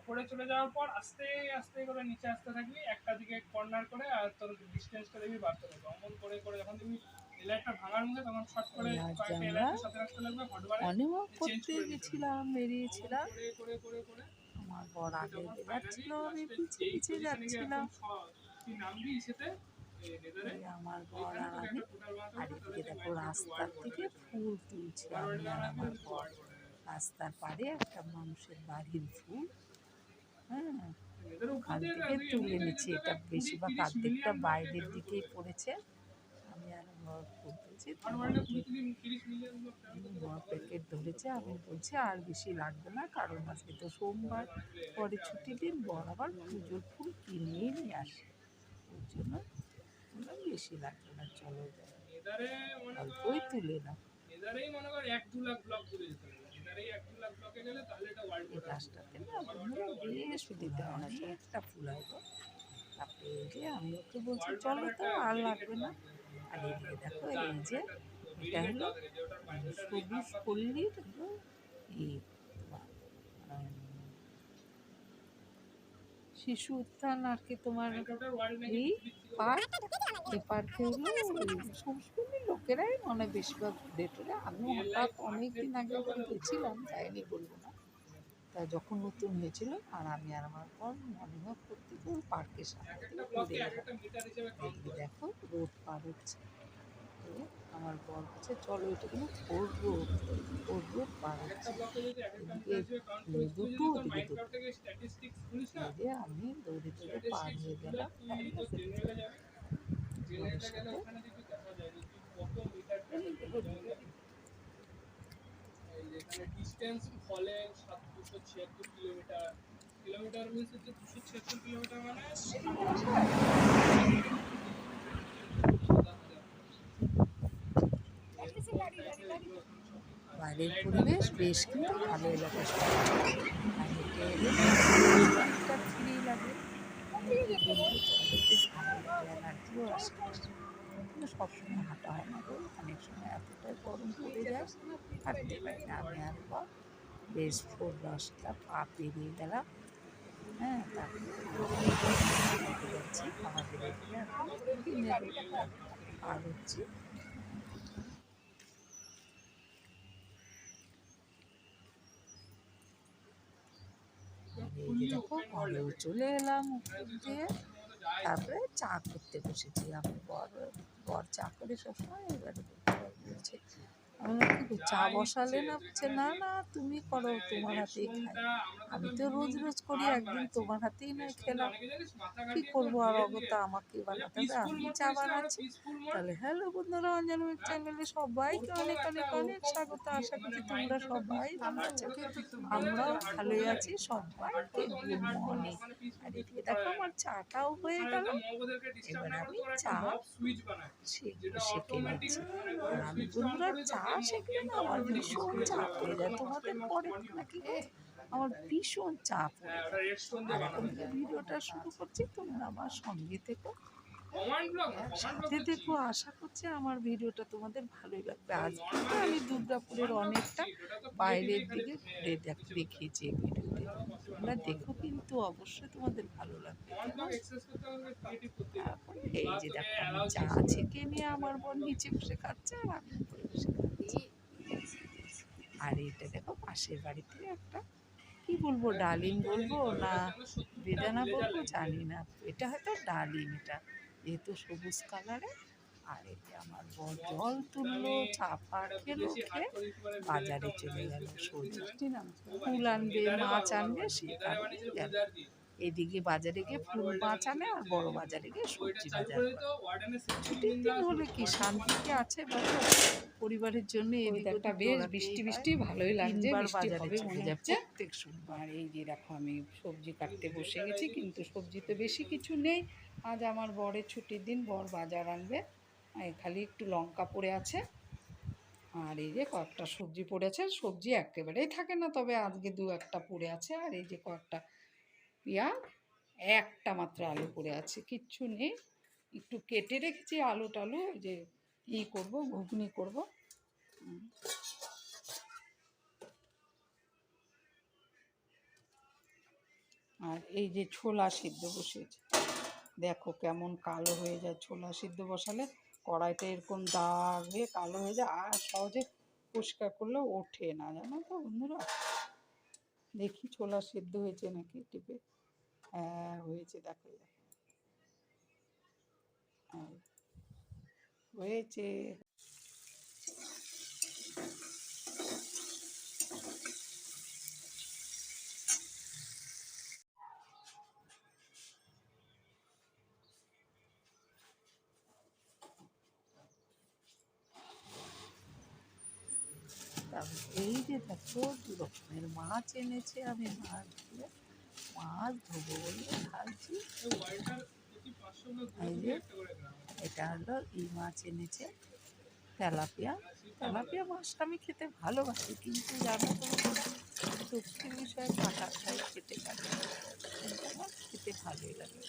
ওপরে চলে যাওয়ার পর আস্তে আস্তে করে নিচে আসতে থাকবি, একটা দিকে কর্নার করে, আর তোর ডিস্টেন্সটা দেখবি বাড়তে থাকবে। অমন করে করে যখন তুমি এলাইটটা ভাঙার মুখে তখন শর্ট করে এই আজকে কয়েকটা আমরা এলাইটের সাথে রাখতে লাগবে, হটবারে মর্নিং ওয়াক চেঞ্জ করতে করে নিতে হবে। গেছিলাম, অমন বেরিয়েছিলাম। করে করে করে করে আমার বর আগে যখন ফাইনালি যাচ্ছিল, আমি লাস্টে পিছিয়ে এই পিছিয়ে পজিশনে গিয়ে যাচ্ছিলাম। একদম তুই নামবি ইসেতে নেদারে, এই আমার বর ওইখানে আর তোকে আমি। একটা টোটাল বানাতে আর হবে, তাহলে এদিকে তুই দেখো ওয়ার্ল্ড রাস্তার থেকে বর্ডারে চলে যাবি। ফুল তুলছি আমি ওয়ার্ল্ড আর বানাতে আমার হলে তুই বর। ওয়ার্ল্ড বর্ডারে যাবি। রাস্তার পাড়ে একটা মানুষের বাড়ির ফুল, হ্যাঁ, এদের উপর ওখান দিয়ে থেকে তুই তুলে এমনিতে নিচ্ছি। যেতে এটা হবে বেশিরভাগ 20-30 অর্ধেকটা মিলিয়ন ব্লকে বাইরের ট্রাভেল দিকেই করতে হবে। পড়েছে। আমি আর বর ফুল তুলছি, তো আর বর ওয়ার্ল্ডে 20-30 মিলিয়ন ব্লক ট্রাভেল করতে বর পাওয়া যায়। প্যাকেট ধরেছে। আমি বলছি আর বেশি লাগবে না, কারণ আজকে তো সোমবার, পরে ছুটি দিন, বর আবার পুজোর ফুল কিনেই নিয়ে আসে। ওই জন্য বললাম বেশি লাগবে না, চলো যাই, নেদারে মনে অল্পই কর, তুলে নাও। নেদারেই মনে কর 1-2 লাখ ব্লক ঘুরে যেতে হবে। নেদারেই 1-2 লাখ ব্লকে গেলে তাহলে এটা ওয়ার্ল্ড এই বর্ডার ঘুরতে গাছটাতে হবে। না বন্ধুরা বেশ ফুল হয়, অনেকটা ফুল হয় গো। তারপরে এই যে আমি ওকে বলছি ওয়ার্ল্ড চলো বর্ডার তো, একটা আর ডেডিকেট লাগবে না। ব্লক রয়েছে। আর এদিকে দেখো দাগ এই মানে যে একটা এটা ডেডিকেট হলো দাগ রয়েছে, ওটার সবুজ আকার দিয়ে লেখা পল্লীর রয়েছে। হলো এই তোমার শিশু উদ্যান আর কি তোমার মাইনক্রাফটের ওয়ার্ল্ড নাকি এই পৃথিবীর থেকে পার্ক। এই পার্কে হলো সংস্কৃতির লোকেরাই মনে হয় বেশিরভাগ ঘুরে টুরে। আমি রিয়েল হঠাৎ লাইফ অনেক আর্টের দিন আগে থেকেও একবার বলে গেছিলাম, যাইনি বলবো না। তা যখন নতুন হয়েছিল, আর আমি আর আমার পর মর্নিং ওয়াক করতে গিয়ে ওই পার্কের সামনে এক একটা দিয়ে ঘুরে ব্লকে এক এলাম। একটা মিটার হিসেবে কাউন্ট এইদিকে করে। দেখো রোদ পার হচ্ছে। এই আমার বর বলছে চলো, এটা কিন্তু ভোর রোদ, ভোর রোদ পার এক একটা হচ্ছে। ব্লকে যদি এক একটা এদিকে মিটার হিসেবে কাউন্ট এই করিস, তুই দুটো, যদি তোর ওদিকে দুটো। মাইনক্রাফট থেকে স্ট্যাটিস্টিক্স খুলিস না, এই যে আমি দৌড়ে দৌড়ে পার স্ট্যাটিস্টিক্স হয়ে খুলে গেলাম তুই তোর জেনারেলে যাবি। বরের জেনারেলে গেলে সাথে। ওখানে দেখবি দেখা যায় যে তুই কত মিটার এই ট্রাভেল করলি। যেমন দেখ, এই যে এখানে ডিসটেন্স ফলে 276 কিলোমিটার। কিলোমিটার মিন্স হচ্ছে 276 কিলোমিটার মানে 7,000। এরপর দেখে এগুলো ওখানে সব লেখা আছে। বাইরের এলাইট দাগ পরিবেশ যেটা বেশ মেনশন কিন্তু করা আছে ভালো সেটা এলাকা, পুরো সব লেখা আছে। আর হেঁটে এলে একটা ফ্রি লাগে। আমি কি বলবো, তোমাদের বেশ ভালো লাগে, এনার্জিও আসে। কিন্তু সবসময় হাঁটা হয় না গো, অনেক সময় এতটাই গরম পড়ে যায় হাঁটতে পারি না। আমি আর বা বেশ ভোর 10টা পা পেরিয়ে গেলাম। হ্যাঁ, তারপরে হেঁটে যাচ্ছি। আমাদের এদিকে এখন দিনের বেলাটা পার হচ্ছি। আর এই যে দেখো ঘরেও চলে এলাম উপর দিয়ে। তারপরে চা করতে বসেছি। আমি বর বর চা করে সবসময়, এবারে বলছে, আমি বললাম কি গো, চা বসালে না? বলছে না না, তুমি করো, তোমার হাতেই খাই। আমি তো রোজ রোজ করি, একদিন তোমার হাতেই নয় খেলাম, কি করবো আর, অগত্যা আমাকে বানাতে হবে, আমি চা বানাচ্ছি। তাহলে হ্যালো বন্ধুরা, অঞ্জলি চ্যানেলে সবাইকে অনেক অনেক অনেক স্বাগত। আশা করছি তোমরা সবাই ভালো আছো, আমরাও ভালোই আছি। সবাইকে গুড মর্নিং। আর এদিকে দেখো আমার চাটাও হয়ে গেল। এবার আমি চা সেঁকে নিচ্ছি। আর আমি বন্ধুরা চা সেঁকলে না আমার ভীষণ চাপ হয়ে যায়। তোমাদের পরে নাকি গো? আমার ভীষণ চাপ হয়ে যায়। আর এখন থেকে ভিডিওটা শুরু করছি, তোমরা আমার সঙ্গে থেকো, সাথে দেখো। আশা করছি আমার ভিডিওটা তোমাদের ভালোই লাগবে। আজকে তো আমি দুর্গাপুরের অনেকটা বাইরের দিকে ঘুরে দেখিয়েছি এই ভিডিওতে। তোমরা দেখো কিন্তু অবশ্যই তোমাদের ভালো লাগবে। তারপরে এই যে দেখো আমি চা ছেঁকে নিয়ে আমার বোন নিচে বসে খাচ্ছে, আর আমি উপরে বসে খাচ্ছি। আর এটা দেখো পাশের বাড়িতে একটা, কি বলবো, ডালিম বলবো না বেদানা বলবো জানি না, এটা হয়তো ডালিম। এটা যেহেতু সবুজ কালারে। আর এই যে আমার বর জল তুললো, চা ফা খেলো, খেয়ে বাজারে চলে গেল সোজা। ফুল আনবে, মাছ আনবে, সে কারণেই গেল। এদিকে বাজারে গিয়ে ফুল মাছ আনে, আর বড় বাজারে গিয়ে সবজি বাজার করে। ছুটির দিন হলে কি শান্তি কি আছে বলো? পরিবারের জন্য এদিক ওয়েদারটা ওদিক বেশ দৌড়াতেই বৃষ্টি হয়। বৃষ্টি ভালোই লাগছে, তিনবার বৃষ্টি বাজারে হবে চলে মনে যায় হচ্ছে। প্রত্যেক সোমবার। আর এই যে দেখো আমি সবজি কাটতে বসে গেছি, কিন্তু সবজি তো বেশি কিছু নেই। আজ আমার বরের ছুটির দিন, বর বাজার আনবে। খালি একটু লঙ্কা পড়ে আছে, আর এই যে কয়েকটা সবজি পড়েছে। সবজি একেবারেই থাকে না, তবে আজকে দু একটা পড়ে আছে। আর এই যে কয়েকটা পেঁয়াজ, একটা মাত্র আলু পড়ে আছে, কিচ্ছু নেই। একটু কেটে রেখেছি আলু টালু, ওই যে করবো, ঘুগনি করবো। আর এই যে ছোলা সিদ্ধ বসিয়েছি, দেখো কেমন কালো হয়ে যায়। ছোলা সিদ্ধ বসালে কড়াইটা এরকম দাগ হয়ে কালো হয়ে যায়, আর সহজে পরিষ্কার করলেও ওঠে না, জানো তো বন্ধুরা। দেখি ছোলা সিদ্ধ হয়েছে নাকি টিপে। হ্যাঁ হয়েছে, দেখো হ্যাঁ, হয়েছে। তারপর এই যে দেখো দু রকমের মাছ এনেছে, আমি মাছগুলো মাছ ধোবো বলে ঢালছি। এই যে এটা হলো এই মাছ এনেছে তেলাপিয়া। তেলাপিয়া মাছটা আমি খেতে ভালোবাসি, কিন্তু জানো তো দুঃখের বিষয়ে কাটা খাই, খেতে পারি না। কিন্তু আমার খেতে ভালোই লাগে।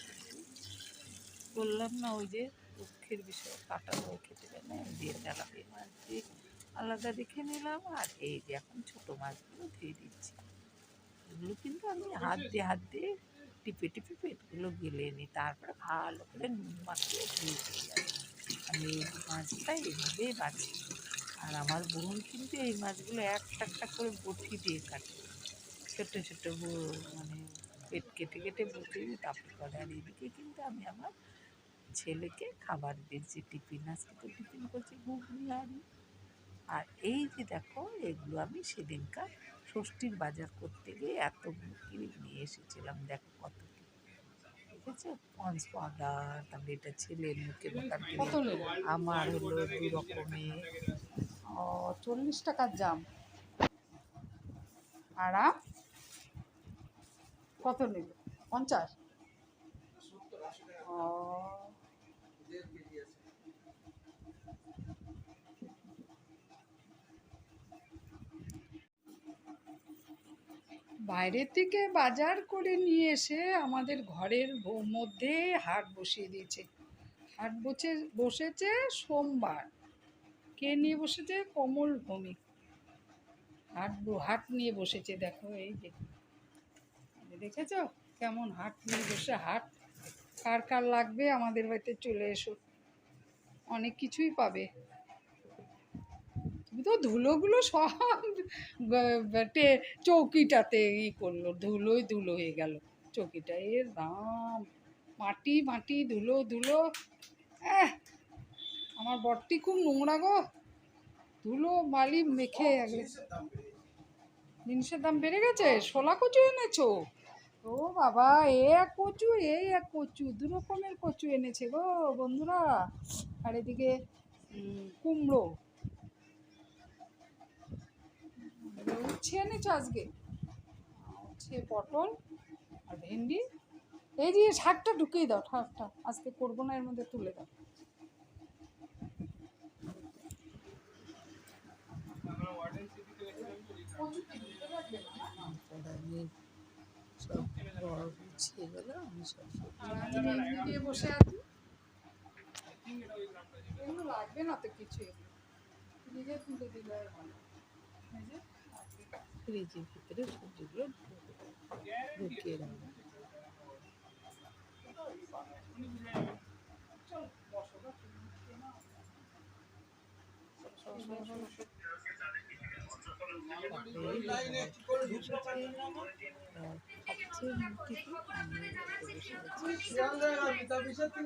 বললাম না ওই যে দুঃখের বিষয়ে কাটাগুলো খেতে পারি না, দিয়ে তেলাপিয়া মাছ দিয়ে আলাদা রেখে নিলাম। আর এই যে এখন ছোটো মাছগুলো ধুয়ে দিচ্ছি। এগুলো কিন্তু আমি হাত দিয়ে টিপে টিপে পেটগুলো গেলে নিই, তারপরে ভালো করে নুন মাখিয়ে ধুয়ে দিই। আমি এই মাছটা এইভাবেই বাছি। আর আমার বোন কিন্তু এই মাছগুলো একটা একটা করে বটি দিয়ে কাটে, ছোটো ছোটো মানে পেট কেটে কেটে বটি দিয়ে তারপর করে। আর এদিকে কিন্তু আমি আমার ছেলেকে খাবার দিয়েছি, টিফিন আজকে তো টিফিন করছি ঘুগনি আলু। আর এই যে দেখো এগুলো আমি সেদিনকার ষষ্ঠীর বাজার করতে গিয়ে এতগুলো কিনে নিয়ে এসেছিলাম। দেখো কত কি দেখেছো, পঞ্চ পাউডার, তারপরে এটা ছেলের মুখে মাখার কত ক্রিম, নেবে? আমার হলো 2 রকমের। 40 টাকার জাম। আর আম কত নেবে? 50? ও, বাইরের থেকে বাজার করে নিয়ে এসে আমাদের ঘরের মধ্যে হাট বসিয়ে দিয়েছে। হাট বসেছে সোমবার। কে নিয়ে বসেছে? কমল ভৌমিক। হাট নিয়ে বসেছে, দেখো এই যে দেখেছো কেমন হাট নিয়ে বসে। হাট কার কার লাগবে আমাদের বাড়িতে চলে এসো, অনেক কিছুই পাবে। তুমি তো ধুলোগুলো সব চৌকিটাতে করলো, ধুলোই ধুলো হয়ে গেল চৌকিটা। এর দাম মাটি মাটি ধুলো ধুলো। আমার বরটি খুব নোংরা গো, ধুলো বালি মেখে একদম। জিনিসের দাম বেড়ে গেছে। শোলা কচু এনেছো? ও বাবা, এক কচু এই এক কচু, 2 রকমের কচু এনেছে গো বন্ধুরা। আর এদিকে কুমড়ো, উচ্ছে এনেছো আজকে, উচ্ছে পটল আর ভেন্ডি। এই যে শাকটা ঢুকিয়ে দাও, শাকটা আজকে করবো না, এর মধ্যে তুলে দাও। তারপর আমি সব বড় গুছিয়ে গেল, আমি সব আর আমি মেহেন্দি নিয়ে বসে আছি। এগুলো লাগবে না তো কিছু, নিজে তুলে দিলে ভালো। এই যে ফ্রিজের ভিতরে সবজিগুলো ঢুকিয়ে রাখবো। চল বসো গো, খাচ্ছে টিপি, আমি বসে আছি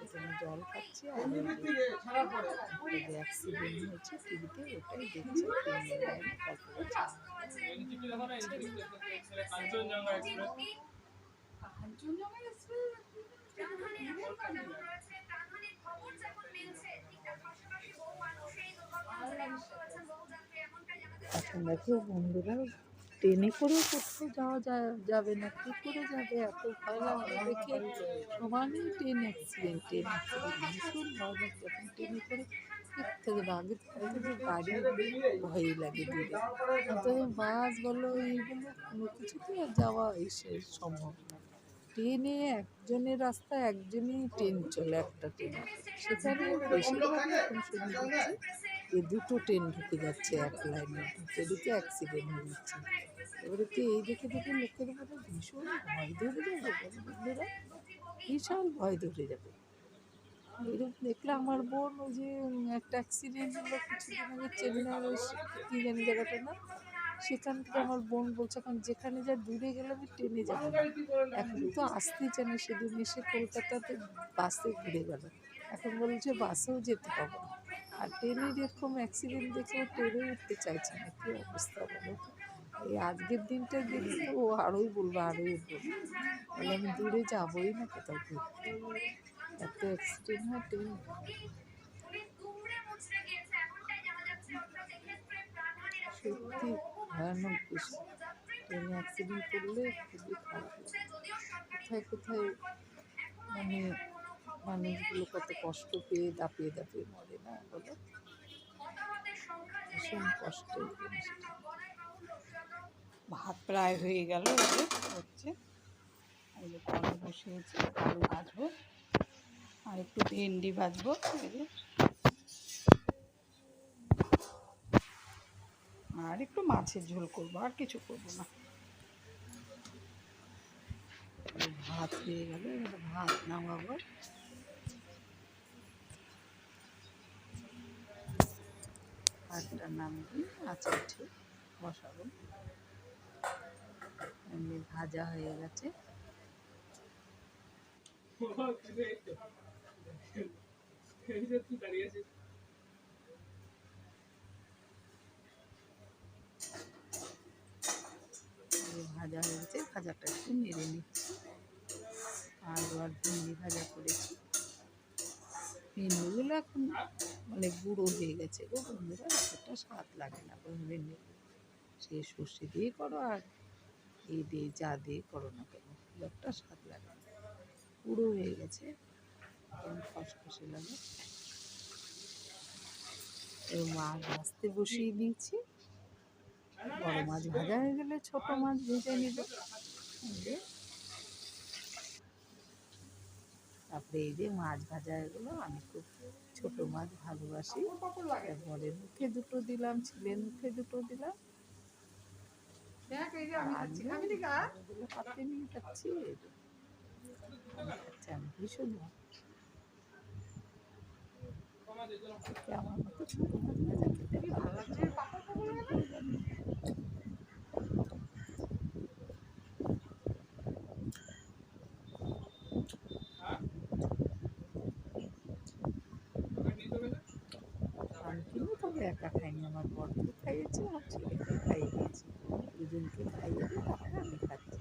এখানে জল খাচ্ছি। আর অ্যাক্সিডেন্ট হয়েছে টিভিতে, ওটাই দেখছি। এখন দেখো বন্ধুরা, ট্রেনে করেও কোথাও যাওয়া যাবে না, কী করে যাবে, এত ভয় লাগবে দেখে। সমানই ট্রেন অ্যাক্সিডেন্ট ভীষণ ভয় লাগছে এখন ট্রেনে করে। এর থেকে আগের থেকে যে গাড়ি ভয়ই লাগে দূরে, অতএব বাস বলো এই বলো কোনো কিছুতে যাওয়া এসে সম্ভব না। ট্রেনে একজনের রাস্তায় একজনই ট্রেন চলে, একটা ট্রেন, সেখানে বেশিরভাগই এখন শুনে যাচ্ছে যে 2টো ট্রেন ঢুকে যাচ্ছে এক লাইনে, ঢুকে ঢুকে অ্যাক্সিডেন্ট হয়ে যাচ্ছে। এবারে কি এই দেখে দেখে লোকের মধ্যে ভীষণ ভয় ধরে যাবে, বন্ধুরা বিশাল ভয় ধরে যাবে। এরকম দেখলে আমার বোন ওই যে একটা অ্যাক্সিডেন্ট হলো কিছুদিন আগে চেন্নাইয়ের কী জানি জায়গাটা না, সেখান থেকে আমার বোন বলছে এখন যেখানে যা দূরে গেলে আমি ট্রেনে যাবো না। এখন তো আসতেই চায় না, সেদিন এসে কলকাতাতে বাসে ঘুরে গেল, এখন বলছে বাসেও যেতে পারবো না। আর ট্রেনের এরকম অ্যাক্সিডেন্ট দেখে ও ট্রেনে উঠতে চাইছে না, কী অবস্থা বলো তো। এই আজকের দিনটা দেখে তো ও আরোই বলবো, আরোই বলবো, তাহলে আমি দূরে যাবোই না কোথাও ঘুরতে, এত অ্যাক্সিডেন্ট হয় ট্রেন। সত্যি ভয়ানক বিষয়, ট্রেনে অ্যাক্সিডেন্ট করলে খুবই খারাপ লাগে। কোথায় কোথায় মানে মানুষগুলো কত কষ্ট পেয়ে দাপিয়ে দাপিয়ে মরে না বলো, ভীষণ কষ্টের জিনিসটা। ভাত প্রায় হয়ে গেল, এই যে হচ্ছে, এই যে কড়াই বসিয়েছি, আলু ভাজবো আর একটু ভেন্ডি ভাজবো, এই যে আর একটু মাছের ঝোল করবো, আর কিছু করবো না। ভাত হয়ে গেল, এবার ভাত নামাবো। ভাতটা নামিয়ে আচার ঠিক বসাবো, এমনি ভাজা হয়ে গেছে। ভাজা হয়ে গেছে, ভাজাটা একটু নেড়ে নিচ্ছি। আলু আর ভেন্ডি ভাজা করেছি, ভেন্ডিগুলো এখন মানে গুঁড়ো হয়ে গেছে গো বন্ধুরা, এতটা স্বাদ লাগে না ভেন্ডি, সে সর্ষে দিয়ে করো আর এই দিয়ে যা দিয়ে করো না কেন, খুব একটা স্বাদ লাগে না, গুঁড়ো হয়ে গেছে, এখন খসখসে লাগে। এবং মাছ ভাজতে বসিয়ে দিয়েছি, বড় মাছ ভাজা হয়ে গেলে ছোট মাছ ভেজে নিব। তারপরে এই যে মাছ ভাজা এগুলো, আমি খুব ছোট মাছ ভালোবাসি, বরের মুখে দুটো দিলাম, ছেলের মুখে দুটো দিলাম, পাতে নিয়ে খাচ্ছি, আমি ভীষণ আমার মতো ছোট মাছ ভাজা খেতে ভালো লাগছে। আমি কিন্তু তবে একা খাইনি, আমার বরকে খাইয়েছি, আমার ছেলেকে খাইয়ে দিয়েছি, দুজনকে খাইয়ে দিই, তারপরে আমি খাচ্ছি।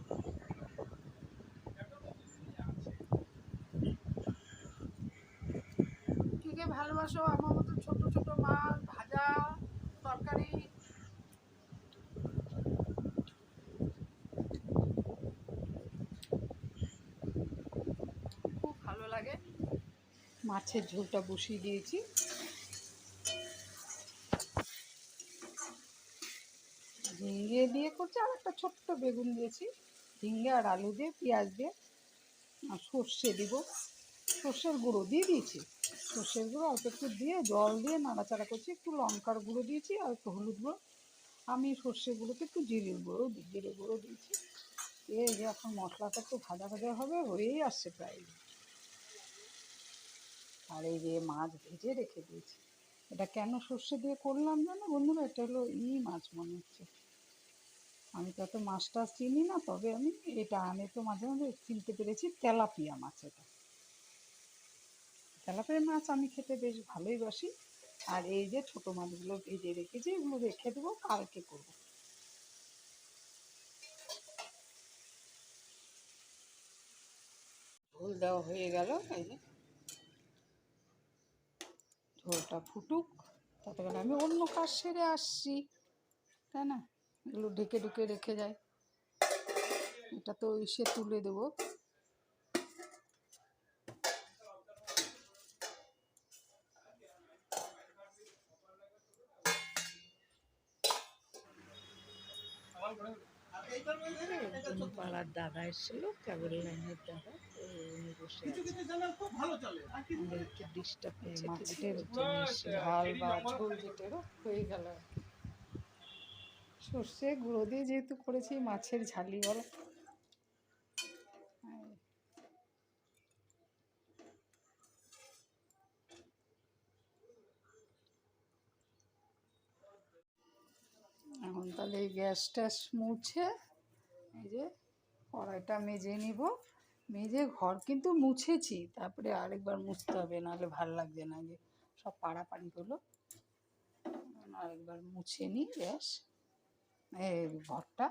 কে কে ভালোবাসো আমার মতো ছোট ছোট মাছ ভাজা তরকারি? খুব ভালো লাগে। মাছের ঝোলটা বসিয়ে দিয়েছি, ঝিঙ্গে দিয়ে করছি, আর একটা ছোট্ট বেগুন দিয়েছি, ঝিঙ্গে আর আলু দিয়ে, পেঁয়াজ দিয়ে, আর সর্ষে দিব, সর্ষের গুঁড়ো দিয়ে দিয়েছি, সর্ষের গুঁড়ো অল্প একটু দিয়ে জল দিয়ে নাড়াচাড়া করছি, একটু লঙ্কার গুঁড়ো দিয়েছি আর একটু হলুদ গুঁড়ো, আমি সর্ষে গুঁড়োতে একটু জিরের গুঁড়ো দিই, জিরে গুঁড়ো দিয়েছি। এই যে এখন মশলাটা একটু ভাজা ভাজা হবে, হয়েই আসছে প্রায়। আর এই যে মাছ ভেজে রেখে দিয়েছি, এটা কেন সর্ষে দিয়ে করলাম জানো বন্ধুরা, এটা হলো মাছ মনে হচ্ছে, আমি তো এত মাছ টাছ চিনি না, তবে আমি এটা আনে তো মাঝে মাঝে চিনতে পেরেছি তেলাপিয়া মাছ, এটা তেলাপিয়া মাছ আমি খেতে বেশ ভালোই বাসি। আর এই যে ছোট মাছগুলো ভেজে রেখেছি, এগুলো রেখে দেবো, কালকে করবো। ঝোল দেওয়া হয়ে গেল, এই যে ঝোলটা ফুটুক, ততক্ষণ আমি অন্য কাজ সেরে আসছি, তাই না, এগুলো ঢেকে ঢুকে রেখে যায়, এটা তো ইসে তুলে দেবো। পাড়ার দাদা এসেছিল, কেবল লাইনের দাদা, উনি বসে একটু ডিস্টার্ব হচ্ছে, মাছের ঝাল বা ঝোল যেটা হয়ে গেল। সর্ষে গুঁড়ো দিয়ে যেহেতু করেছি, মাছের ঝালি বলো। এখন তাহলে এই গ্যাস ট্যাস মুছে এই যে কড়াইটা মেজে নিব। মেজে ঘর কিন্তু মুছেছি, তারপরে আরেকবার মুছতে হবে, নাহলে ভাল লাগছে না। যে সব পাড়াপাড়ি হলো, আরেকবার মুছে নিই গ্যাস ঘরটা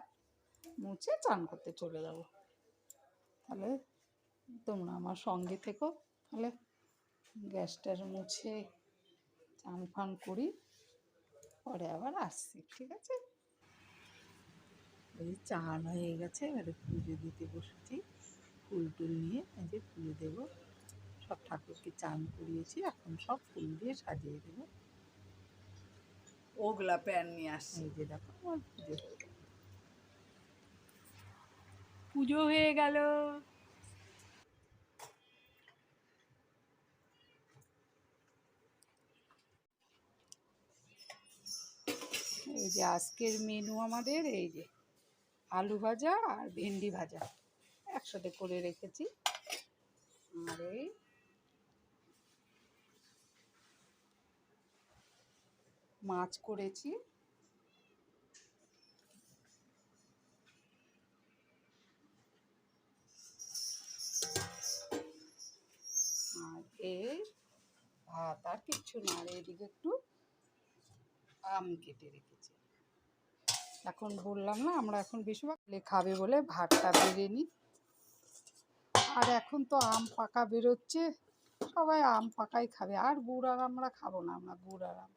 মুছে চান করতে চলে যাব। তাহলে তোমরা আমার সঙ্গে থেকো। তাহলে গ্যাসটা মুছে চান ফান করি, পরে আবার আসছি, ঠিক আছে? এই চান হয়ে গেছে, এবারে পুজো দিতে বসেছি। ফুল টুল নিয়ে এই যে পুজো দেবো। সব ঠাকুরকে চান করিয়েছি, এখন সব ফুল দিয়ে সাজিয়ে দেবো। ওগুলা প্যান নিয়ে আসছি। এই যে দেখো আমার পুজো হয়ে গেল। পুজো হয়ে গেল। এই যে আজকের মেনু আমাদের, এই যে আলু ভাজা আর ভেন্ডি ভাজা একসাথে করে রেখেছি। আর এই মাছ করেছি। আর এই ভাত, আর কিচ্ছু না। আর এইদিকে একটু আম কেটে রেখেছি। এখন বললাম না, আমরা এখন বেশিরভাগ খাবে বলে ভাতটা বেড়ে নিই। আর এখন তো আম পাকা বেরোচ্ছে, সবাই আম পাকাই খাবে। আর গুড় আর আমরা খাবো না, আমরা গুড় আর আম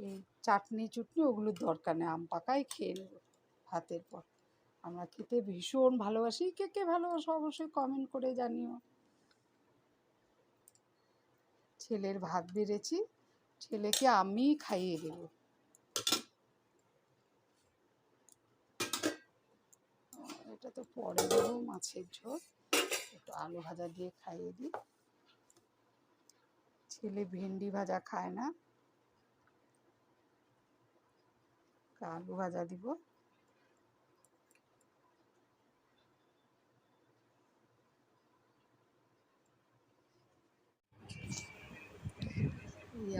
এই চাটনি চুটনি ওগুলোর দরকার নেই, আম পাকাই খেয়ে নেব ভাতের পর। আমরা খেতে ভীষণ ভালোবাসি। কে কে ভালোবাসো অবশ্যই কমেন্ট করে জানিও। ছেলের ভাত বেড়েছি, ছেলেকে আমি খাইয়ে দেবো। এটা তো পরে দেবো, মাছের ঝোল একটু আলু ভাজা দিয়ে খাইয়ে দিই। ছেলে ভেন্ডি ভাজা খায় না, আলু ভাজা দিব।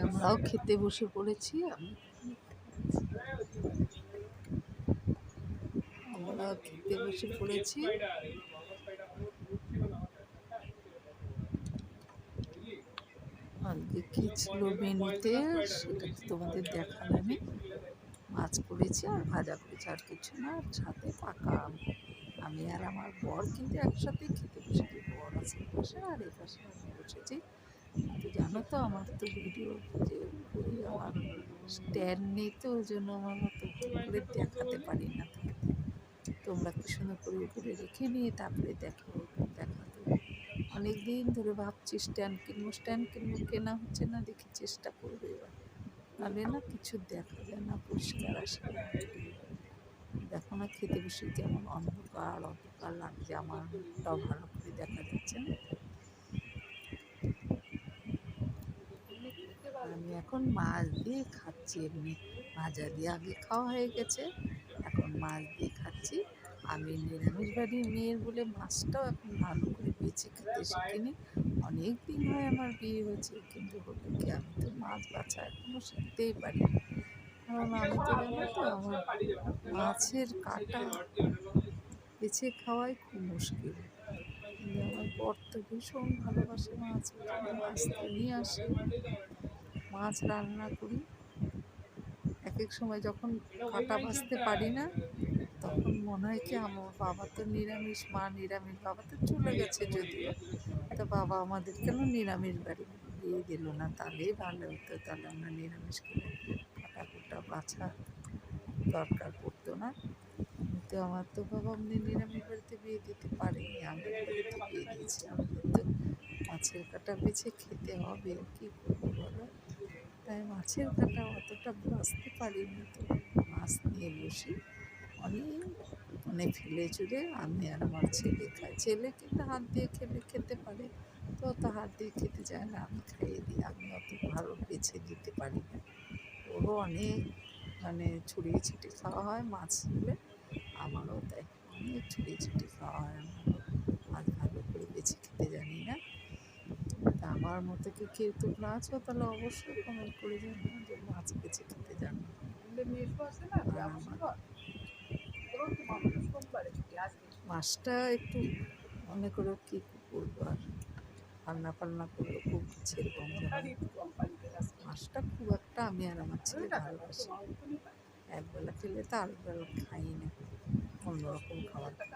আমরাও খেতে বসে পড়েছি। আমরাও খেতে বসে পড়েছি। আজকে কী ছিল মেনুতে সেটা তো তোমাদের দেখালামই। মাছ করেছি আর ভাজা করেছি, আর কিছু না। আর সাথে পাকা আম। আমি আর আমার বর কিন্তু একসাথে খেতে বসেছি। বর আছে পাশে আর এই পাশে আমি বসেছি। কিন্তু জানো তো আমার তো ভিডিও যে করি, আমার স্ট্যান্ড নেই, তো ওই জন্য আমার মতো করে দেখাতে পারি না। তোমরা কি সুন্দর করে উপরে রেখে নিয়ে তারপরে দেখাতে অনেক দিন ধরে ভাবছি স্ট্যান্ড কিনবো, কেনা হচ্ছে না। দেখি চেষ্টা করবো এবার, নাহলে না কিছু দেখা যায় না, পরিষ্কার আসে না। দেখো না খেতে বসে কেমন অন্ধকার লাগছে, আমারটাও ভালো করে দেখা যাচ্ছে না। আমি এখন মাছ দিয়ে খাচ্ছি। এমনি ভাজা দিয়ে আগে খাওয়া হয়ে গেছে, এখন মাছ দিয়ে খাচ্ছি। আমি নিরামিষ বাড়ির মেয়ের বলে মাছটাও এখন ভালো করে বেছে খেতে শিখিনি। অনেক দিন হয় আমার বিয়ে হয়েছে, কিন্তু হলো কি আমি তো মাছ বাছা এখনও শিখতেই পারি না। কারণ আমি তো জানো তো, আমার মাছের কাঁটা বেছে খাওয়াই খুব মুশকিল। কিন্তু আমার বর তো ভীষণ ভালোবাসে মাছ, মাছ নিয়ে আসে, মাছ রান্না করি। এক এক সময় যখন কাঁটা বাছতে পারি না, তখন মনে হয় কি আমার বাবা তো নিরামিষ, মা নিরামিষ, বাবা তো চলে গেছে যদিও, তো বাবা আমাদের কেন নিরামিষ বাড়ি বিয়ে দিল না, তাহলেই ভালো হতো। তাহলে আমরা নিরামিষ খেলে কাঁটা কুটা বাছা দরকার পড়তো না। কিন্তু আমার তো বাবা এমনি নিরামিষ বাড়িতে বিয়ে দিতে পারেনি, আমিষ বাড়িতে বিয়ে দিয়েছি। আমাদের তো মাছের কাঁটা বেছে খেতে হবে, কী করবো বলো। তাই মাছের কাঁটা অতটা বাছতে পারিনি। তো মাছ নিয়ে বসি, অনেক ফেলে চুড়ে আমি আর আমার ছেলে খাই। ছেলে কিন্তু হাত দিয়ে খেতে পারে, তো অত হাত দিয়ে খেতে চায় না, আমি খাইয়ে দিই। আমি অত ভালো বেছে দিতে পারি না, ওরও অনেক মানে ছড়িয়ে ছিটিয়ে খাওয়া হয় মাছ হলে, আমারও তাই অনেক ছড়িয়ে ছিটিয়ে খাওয়া হয়। আমারও মাছ ভালো করে বেছে খেতে জানি না। তা আমার মতো কি কেউ তোমরা আছো তাহলে অবশ্যই কমেন্ট করে জানিও যে মাছ বেছে খেতে জানো। আর আমার মাছটা একটু মনে করো কি করবো আর, রান্না ফান্না করলে খুব ইচ্ছের গন্ধ হয়। মাছটা খুব একটা আমি আর আমার ছেলে ভালোবাসি, একবেলা খেলে তো আরেকবেলা খাই না, অন্যরকম খাবার খাই।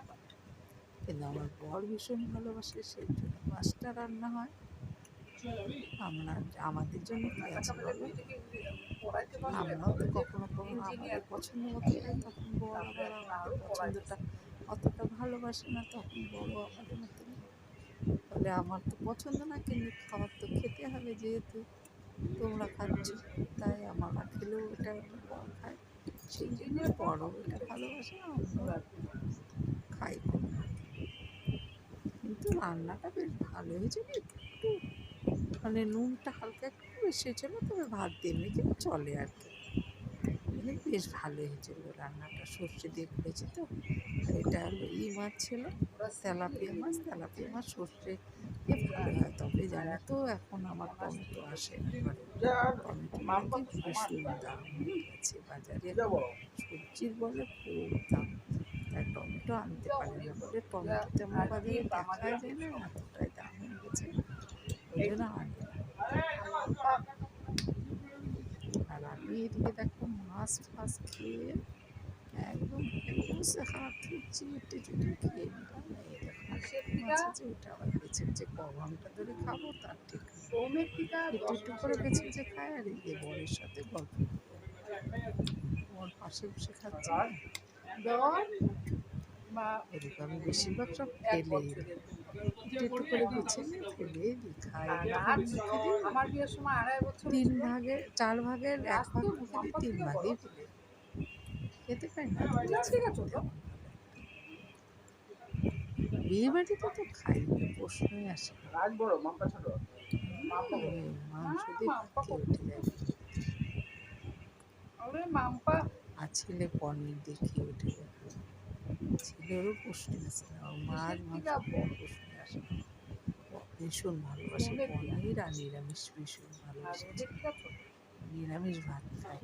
কিন্তু আমার বর ভীষণ ভালোবাসে, সেই জন্য মাছটা রান্না হয়। আমরা আমাদের জন্য কি আছে বলো, আমরাও তো কখনো কখনো আমাদের পছন্দ মতো খাই, তখন বর আবার আমাদের পছন্দটা অতটা ভালোবাসে না, তখন বড় আমাদের মতো না। তাহলে আমার তো পছন্দ না, কিন্তু খাবার তো খেতে হবে, যেহেতু তোমরা খাচ্ছ, তাই আমরা খেলেও এটা বর খায়, সেই জন্য বড়ও এটা ভালোবাসে, আমরা খাই কম। কিন্তু রান্নাটা বেশ ভালো হয়েছে, একটু মানে নুনটা হালকা একটু বেশি হয়েছিল, তবে ভাত দিয়ে মেখে চলে আর কি। মানে বেশ ভালো হয়েছিল রান্নাটা, সর্ষে দিয়ে করেছি তো। এটা হলো মাছ ছিল, তেলাপিয়া মাছ সর্ষে দিয়ে ভালো হয়। তবে জানো তো এখন আমার টমেটো আসে না ঘরে, টমেটো নাকি ভীষণ দাম হয়ে গেছে বাজারে, সবজির বলে খুব দাম, তাই টমেটো আনতে পারে না বলে টমেটো তেমন বাজারে দেখাই যায় না, এতটাই দাম হয়ে গেছে, ওই জন্য আনি না। আর আমি এদিকে দেখো মাছ ফাছ খেয়ে একদম বসে হাত চেটে চুটে খেয়ে নিলাম। এই দেখো মাছ আছে, ওটা আবার বেছে বেছে ক ঘন্টা ধরে খাবো তার ঠিক নেই। একটু একটু করে বেছে বেছে খায়, আর এই যে বরের সাথে গল্প করবো, বর পাশে বসে খাচ্ছে না, এদিকে আমি বেশিরভাগ সব ফেলে একটু একটু করে বেছে নিয়ে ফেলে দিই, খাই আমার বিয়ের সময় 2.5 ভাগে 4 ভাগের 1 ভাগ মুখে দিই, 3 ভাগেই ফেলে দিই। খেতে পাই না, বিয়ে বাড়িতে তো খাই না, প্রশ্নই আসে না। মাংস দিয়ে ভাত খেয়ে উঠে যায়, আর ছেলে পনির দিয়ে খেয়ে উঠে যায়, ছেলেরও প্রশ্নই আসে না, মাছ মাংস কোনো প্রশ্নই আসে না। ভীষণ ভালোবাসে পনির, আর নিরামিষ ভীষণ ভালোবাসে, নিরামিষ ভাত খায়,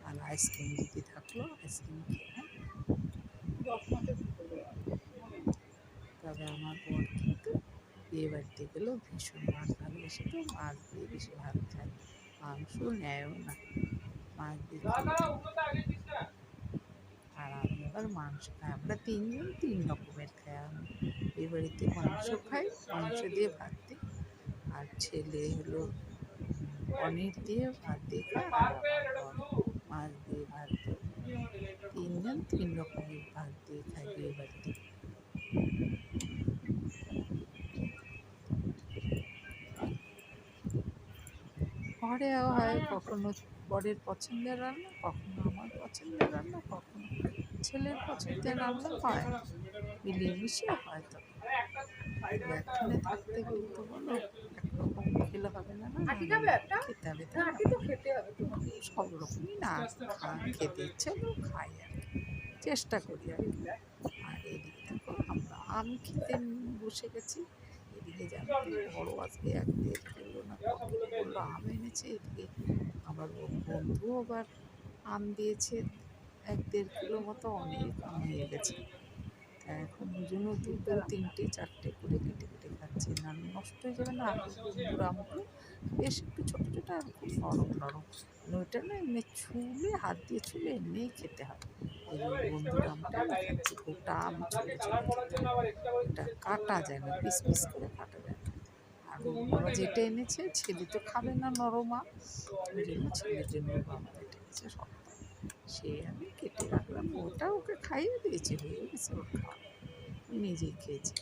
আর আইসক্রিম যদি থাকলো আইসক্রিম খেয়ে নেয়। তবে আমার বর কিন্তু বিয়ে বাড়িতে গেলেও ভীষণ মাছ ভালোবাসে, তো মাছ দিয়ে বেশি ভাত খায়, মাংস নেয়ও না, মাছ দিয়ে খেয়ে। আর আমি আবার মাংস খাই, আমরা 3 জন 3 রকমের খাই। আমি বিয়ে বাড়িতে মাংস খাই, মাংস দিয়ে ভাত দিই, আর ছেলে হলো পনির দিয়ে ভাত দিয়ে খায়, আর আমার বর মাছ দিয়ে ভাত দিয়ে। 3 জন 3 রকমের ভাত দিয়ে খাই বিয়ে বাড়িতে। ঘরেও হয় কখনো বরের পছন্দের রান্না, কখনো আমার পছন্দের রান্না, কখনো ছেলের পছন্দের রান্না হয়, মিলিয়ে মিশিয়ে হয়। তো একখানে থাকতে গেলে তো বলো একরকম খেলে হবে না, না খেতে হবে, সব রকমই না খেতে ইচ্ছে হলেও খাই আর কি, চেষ্টা করি আর কি। আর এদিকে দেখো আমরা আম খেতে বসে গেছি, এদিকে জানো তো বড় আজকে 1-1.5 কিলো না কত বললো আম এনেছে, এদিকে আমার বন্ধু আবার আম দিয়েছে 1-1.5 কিলো মতো, অনেক আম হয়ে গেছে। তা এখন দুজনও 2টো 3টে 4টে করে কেটে কেটে খাচ্ছে, না নষ্ট হয়ে যাবে না। আগের বন্ধুর আমগুলো বেশ একটু ছোটো ছোটো আর খুব নরম নরম, মানে ওইটা না এমনি ছুলে হাত দিয়ে ছুলে এমনিই খেতে হয়। ওই যে বন্ধুর আমটা আমি খাচ্ছি, গোটা আম ছুলে ছুলে খেতে হয়, ওটা কাটা যায় না, পিস পিস করে কাটা যায় না। আর ও বাবা যেটা এনেছে, ছেলে তো খাবে না নরম আম, ওই জন্য ছেলের জন্য আম কেটে গেছে শক্ত, সে আমি কেটে রাখলাম, ওটা ওকে খাইয়ে দিয়েছি, হয়ে গেছে ওর খাওয়া, নিজেই খেয়েছি।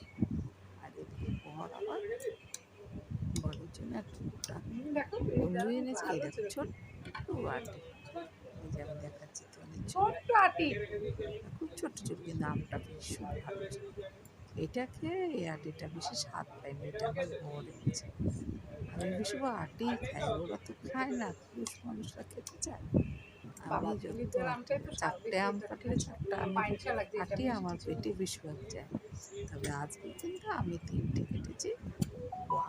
আর এদিকে বর আবার বরের জন্য একটা গোটা বন্ধু এনেছে, এই দেখো ছোট্ট আটি, এই যে আমি দেখাচ্ছি তোমাদের ছোট্ট আটি, খুব ছোট্ট ছোট, কিন্তু আমটা ভীষণ ভালো ছিল, এটা খেয়ে এই আটিটা বেশি স্বাদ পাইনি, এটা আমার বর এনেছে। আমি বেশি আটি খাই, ওরা তো খায় না, পুরুষ মানুষরা খেতে চায়। আমি যত চারটে আম কাটলে 4টা আমি আটি আমার পেটে বেশিরভাগ যায়। তবে আজকে কিন্তু আমি 3টে কেটেছি।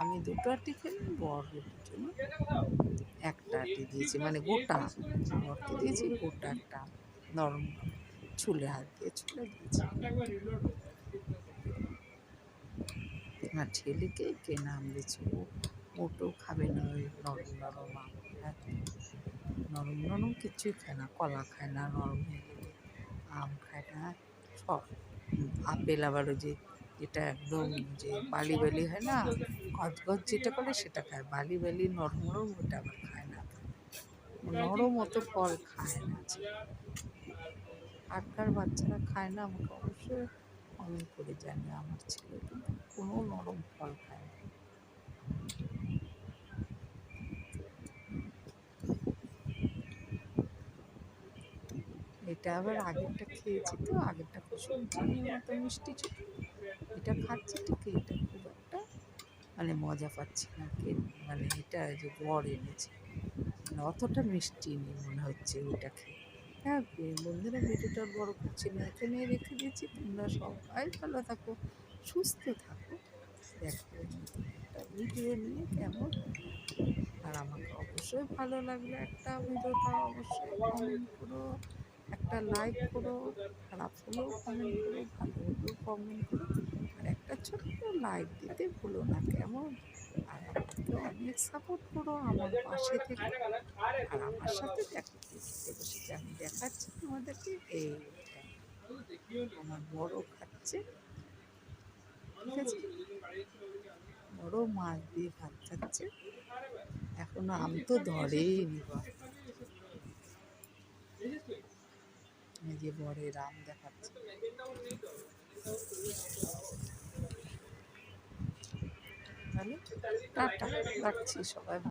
আমি 2টো আটি খেলাম, বরের জন্য 1টা আটি দিয়েছি, মানে গোটা। বরকে দিয়েছি গোটা একটা আম, নরম নরম ছুলে, হাত দিয়ে ছুলে দিয়েছি। আর ছেলেকে কেনা আম দিয়েছি, ও মোটেও খাবে না ওই নরম নরম আম। নরম নরম কিছুই খায় না, কলা খায় না নরম হয়ে গেলে, আম খায় না সব। আপেল আবার ওই যে যেটা একদম যে বালি বালি হয় না, গজগজ যেটা করে সেটা খায়, বালি বালি নরম নরম ওটা আবার খায় না। নরম অত ফল খায় না। আজকাল বাচ্চারা খায় না, আমাকে অবশ্যই কমেন্ট করে জানে। আমার ছেলে কিন্তু কোনো নরম ফল খায় না। এটা আবার আগেরটা খেয়েছি তো, আগেরটা কুসুম চিনির মতো মিষ্টি ছিল, এটা খাচ্ছি ঠিকই, এটা খুব একটা মানে মজা পাচ্ছি না। মানে এটা যে বর এনেছে, মানে অতটা মিষ্টি নেই মনে হচ্ছে ওইটা খেয়ে। হ্যাঁ বন্ধুরা, ভিডিওটা আর বড় করছি না, এখানেই রেখে দিচ্ছি। তোমরা সবাই ভালো থাকো, সুস্থ থাকো। দেখো নতুন একটা ভিডিও নিয়ে কেমন। আর আমাকে অবশ্যই ভালো লাগলে একটা ভিডিওটা অবশ্যই কমেন্ট করো, একটা লাইক করো, খারাপ হলেও কমেন্ট করো, ভালো হলেও কমেন্ট করো, আর একটা ছোট্ট লাইক দিতে ভুলো না, কেমন। আর আমাকে অনেক সাপোর্ট করো, আমার পাশে থেকে। আর আমার সাথে দেখো কি খেতে বসেছে, আমি দেখাচ্ছি তোমাদেরকে। এইটা আমার বড় খাচ্ছে, ঠিক আছে, বড় মাছ দিয়ে ভাত খাচ্ছে। এখনো আম তো ধরেই নিবা। এই যে বরের আম দেখাচ্ছে। তাহলে টাটা, রাখছি, সবাই